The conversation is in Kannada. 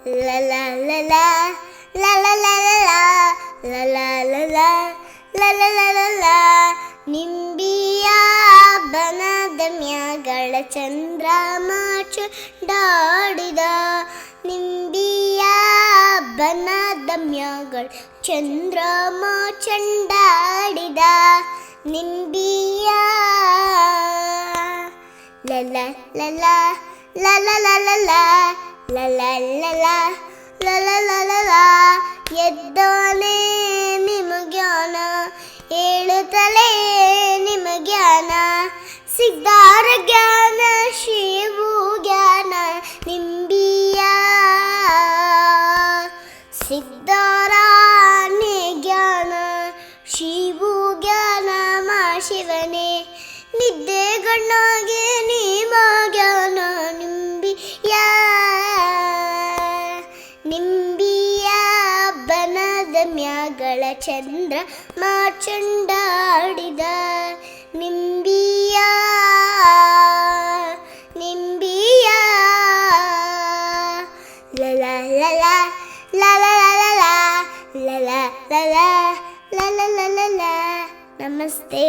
la la la la la la la la la la la la la la la la la ನಿಂಬಿಯ ಬನದ ಮ್ಯಾಗಳ ಚಂದ್ರಮ ಚುಂಡಾಡಿದ ನಿಂಬಿಯ ಬನದ ಮ್ಯಾಗಳ ಚಂದ್ರಮ ಚಂಡಾಡಿದ ನಿಂಬಿಯ ಲಲ ಲಲ ಲಲ ಲಲ ಲಲ ಲಲ ಲಲ ಲಲ ಎದ್ದೋನೆ ನಿಮಗ್ಯಾನ ಏಳುತ್ತಲೇ ನಿಮಗ್ಯಾನ ಸಿದ್ಧಾರ ಜ್ಞಾನ ಶಿವು ಜ್ಞಾನ ನಿಂಬಿಯ ಸಿದ್ಧಾರಾಣಿ ಜ್ಞಾನ ಶಿವು ಜ್ಞಾನ ಮಾ ಶಿವನೇ ನಿದ್ದೆಗಣ್ಣಾಗೆ ನೀಮ ಜ್ಞಾನ ನಿಂಬಿಯ ನಿಂಬಿಯ ಬನದ ಮ್ಯಾಗಳ ಚಂದ್ರ ಮಾ ಚಂಡಾಡಿದ ನಿಂಬಿಯ ನಿಂಬಿಯ ಲಲ ಲಲ ಲಲ ಲಲ ಲಲ ಲಲ ಲಲ ಲಲ ನಮಸ್ತೆ.